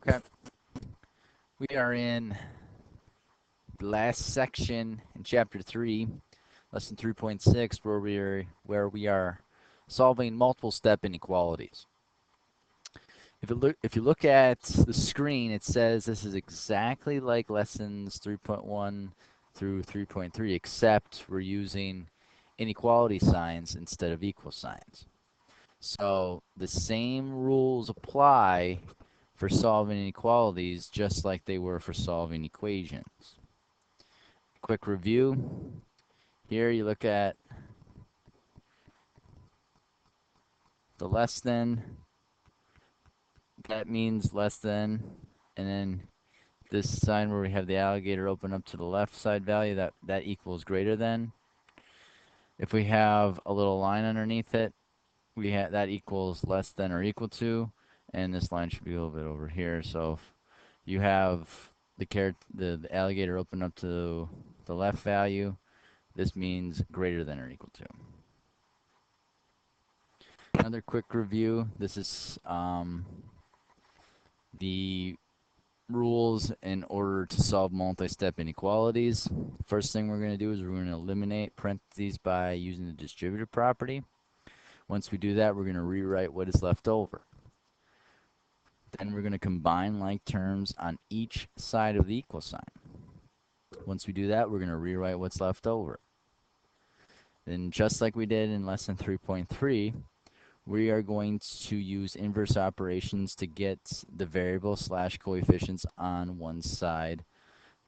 Okay, we are in the last section in chapter 3, lesson 3.6, where we are solving multiple step inequalities. If you look at the screen, it says this is exactly like lessons 3.1 through 3.3, except we're using inequality signs instead of equal signs. So the same rules apply for solving inequalities just like they were for solving equations. Quick review. Here you look at the less than. That means less than. And then this sign where we have the alligator open up to the left side value, that equals greater than. If we have a little line underneath it, that equals less than or equal to. And this line should be a little bit over here. So if you have the alligator open up to the left value, this means greater than or equal to. Another quick review. This is the rules in order to solve multi-step inequalities. First thing we're going to do is we're going to eliminate parentheses by using the distributive property. Once we do that, we're going to rewrite what is left over. Then we're going to combine like terms on each side of the equal sign. Once we do that, we're going to rewrite what's left over. Then just like we did in lesson 3.3, we are going to use inverse operations to get the variable / coefficients on one side.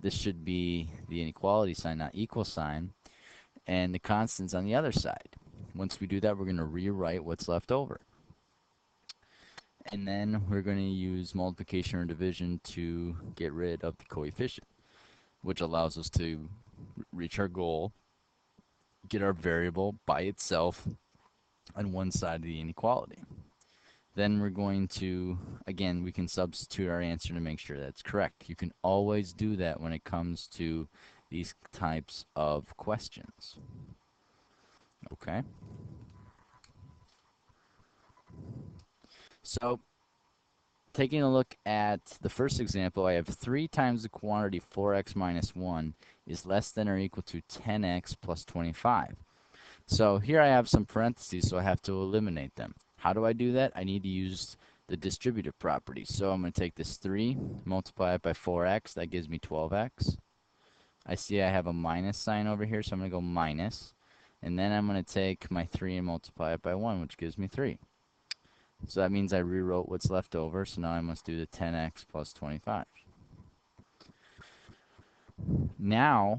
This should be the inequality sign, not equal sign, and the constants on the other side. Once we do that, we're going to rewrite what's left over. And then we're going to use multiplication or division to get rid of the coefficient, which allows us to reach our goal, get our variable by itself on one side of the inequality. Then we're going to, again, we can substitute our answer to make sure that's correct. You can always do that when it comes to these types of questions. Okay? So, taking a look at the first example, I have 3 times the quantity 4x minus 1 is less than or equal to 10x plus 25. So here I have some parentheses, so I have to eliminate them. How do I do that? I need to use the distributive property. So I'm going to take this 3, multiply it by 4x, that gives me 12x. I see I have a minus sign over here, so I'm going to go minus. And then I'm going to take my 3 and multiply it by 1, which gives me 3. So that means I rewrote what's left over, so now I must do the 10x plus 25. Now,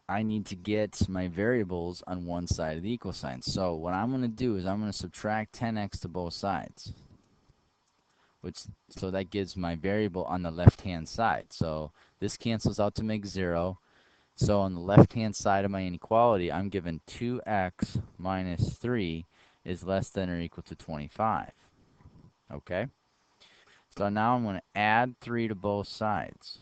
I need to get my variables on one side of the equal sign. So what I'm going to do is I'm going to subtract 10x to both sides. So that gives my variable on the left-hand side. So this cancels out to make 0. So on the left-hand side of my inequality, I'm given 2x minus 3 is less than or equal to 25. Okay? So now I'm going to add 3 to both sides.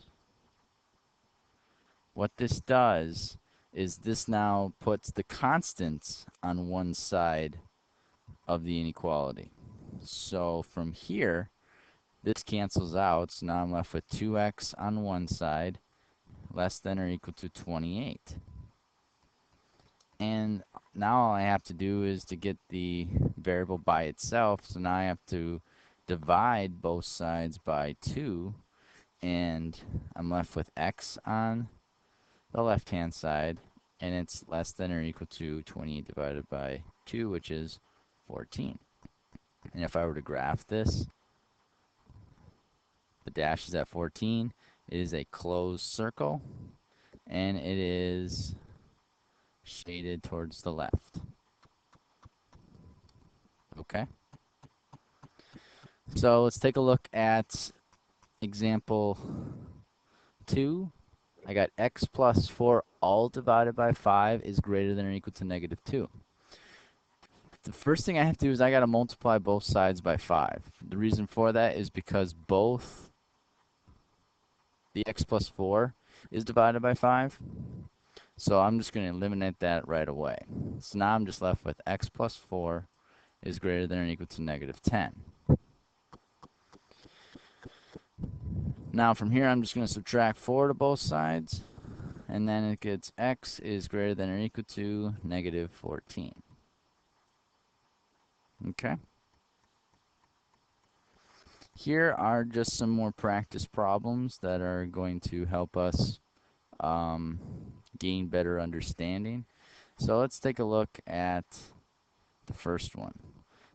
What this does is this now puts the constants on one side of the inequality. So from here, this cancels out, so now I'm left with 2x on one side, less than or equal to 28. And now all I have to do is to get the variable by itself, so now I have to divide both sides by 2, and I'm left with x on the left-hand side, and it's less than or equal to 28 divided by 2, which is 14. And if I were to graph this, the dash is at 14. It is a closed circle, and it is shaded towards the left. Okay? So let's take a look at example 2. I got x plus 4 all divided by 5 is greater than or equal to negative 2. The first thing I have to do is I got to multiply both sides by 5. The reason for that is because both the x plus 4 is divided by 5. So I'm just going to eliminate that right away. So now I'm just left with x plus 4 is greater than or equal to negative 10. Now from here, I'm just going to subtract 4 to both sides, and then it gets x is greater than or equal to negative 14. Okay. Here are just some more practice problems that are going to help us gain better understanding. So let's take a look at the first one.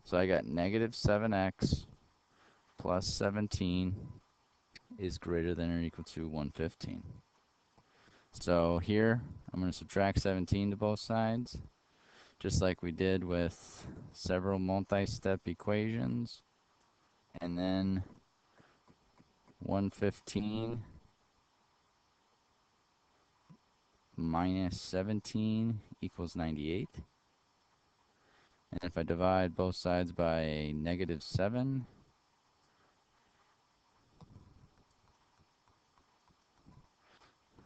So I got negative 7x plus 17 is greater than or equal to 115. So here, I'm going to subtract 17 to both sides, just like we did with several multi-step equations. And then 115 minus 17 equals 98. And if I divide both sides by negative 7,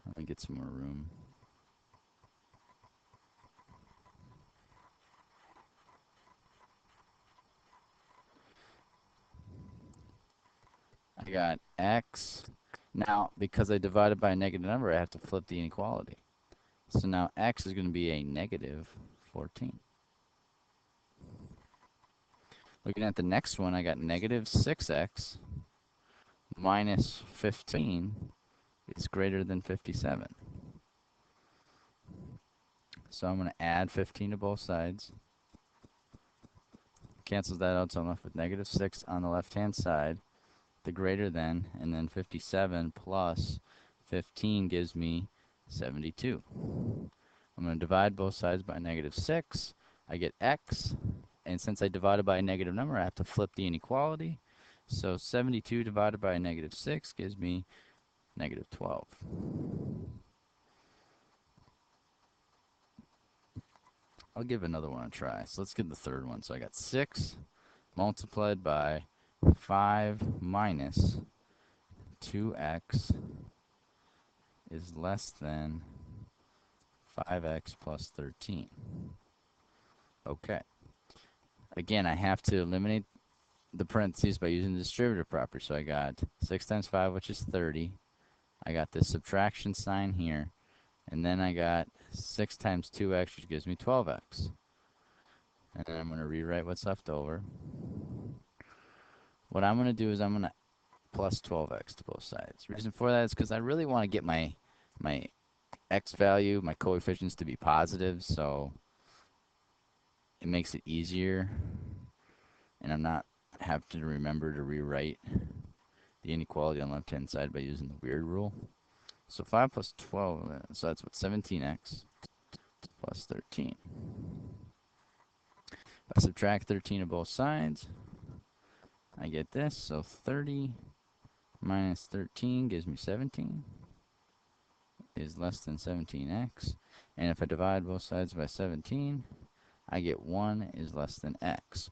let me get some more room. I got x. Now, because I divided by a negative number, I have to flip the inequality. So now x is going to be a negative 14. Looking at the next one, I got negative 6x minus 15 is greater than 57. So I'm going to add 15 to both sides. Cancels that out, so I'm left with negative 6 on the left-hand side, the greater than, and then 57 plus 15 gives me 72. I'm going to divide both sides by negative 6. I get x, and since I divided by a negative number, I have to flip the inequality. So 72 divided by a negative 6 gives me negative 12. I'll give another one a try. So let's get the third one. So I got 6 multiplied by 5 minus 2x is less than 5x plus 13. Okay. Again, I have to eliminate the parentheses by using the distributive property. So I got 6 times 5, which is 30. I got this subtraction sign here. And then I got 6 times 2x, which gives me 12x. And then I'm going to rewrite what's left over. What I'm going to do is I'm going to plus 12x to both sides. The reason for that is because I really want to get my x value, my coefficients to be positive, so it makes it easier, and I'm not having to remember to rewrite the inequality on the left-hand side by using the weird rule. So 5 plus 12, so that's what, 17x plus 13. If I subtract 13 to both sides, I get this, so 30 minus 13 gives me 17 is less than 17x, and if I divide both sides by 17, I get 1 is less than x.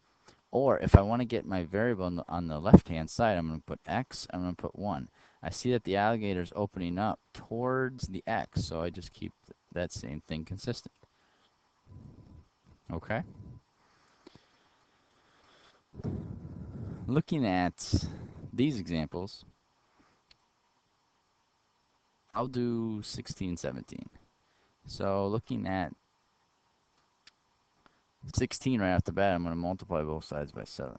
Or if I want to get my variable on the left-hand side, I'm going to put x, I'm going to put 1. I see that the alligator is opening up towards the x, so I just keep that same thing consistent. Okay? Looking at these examples, I'll do 16, 17. So looking at 16 right off the bat, I'm going to multiply both sides by 7.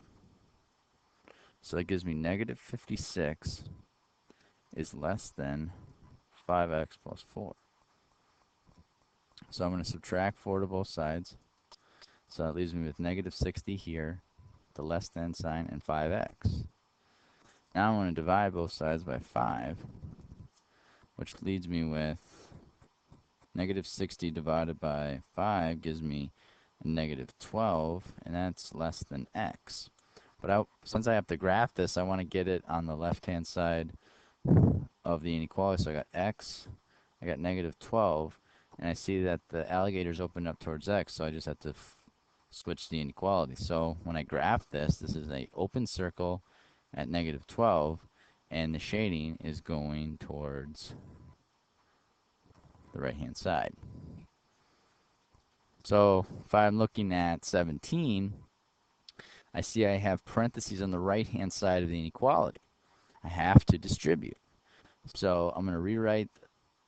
So that gives me negative 56 is less than 5x plus 4. So I'm going to subtract 4 to both sides. So that leaves me with negative 60 here, the less than sign, and 5x. Now I'm going to divide both sides by 5, which leaves me with negative 60 divided by 5 gives me negative 12, and that's less than x. But since I have to graph this, I want to get it on the left-hand side of the inequality. So I got x, I got negative 12, and I see that the alligator's opened up towards x, so I just have to switch the inequality. So when I graph this, this is an open circle at negative 12, and the shading is going towards the right-hand side. So if I'm looking at 17, I see I have parentheses on the right-hand side of the inequality. I have to distribute. So I'm going to rewrite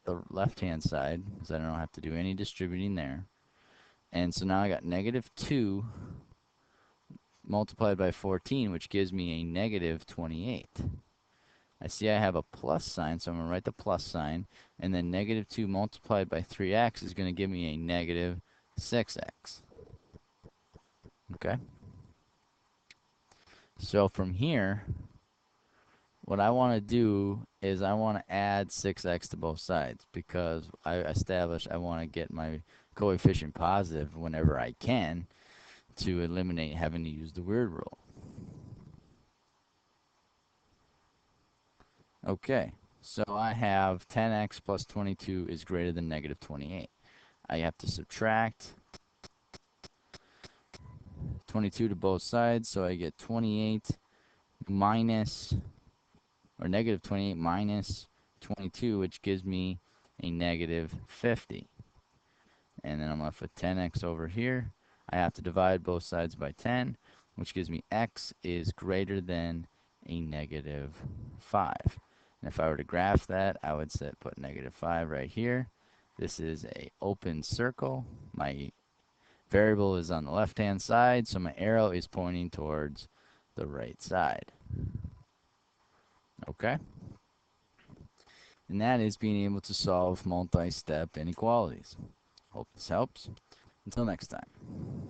the left-hand side because I don't have to do any distributing there. And so now I got negative 2 multiplied by 14, which gives me a negative 28. I see I have a plus sign, so I'm going to write the plus sign. And then negative 2 multiplied by 3x is going to give me a negative 6x. Okay? So from here, what I want to do is I want to add 6x to both sides because I established I want to get my coefficient positive whenever I can to eliminate having to use the weird rule. Okay, so I have 10x plus 22 is greater than negative 28. I have to subtract 22 to both sides, so I get 28 minus, or negative 28 minus 22, which gives me a negative 50. And then I'm left with 10x over here. I have to divide both sides by 10, which gives me x is greater than a negative 5. And if I were to graph that, I would put negative 5 right here. This is a open circle. My variable is on the left-hand side, so my arrow is pointing towards the right side. Okay? And that is being able to solve multi-step inequalities. Hope this helps. Until next time.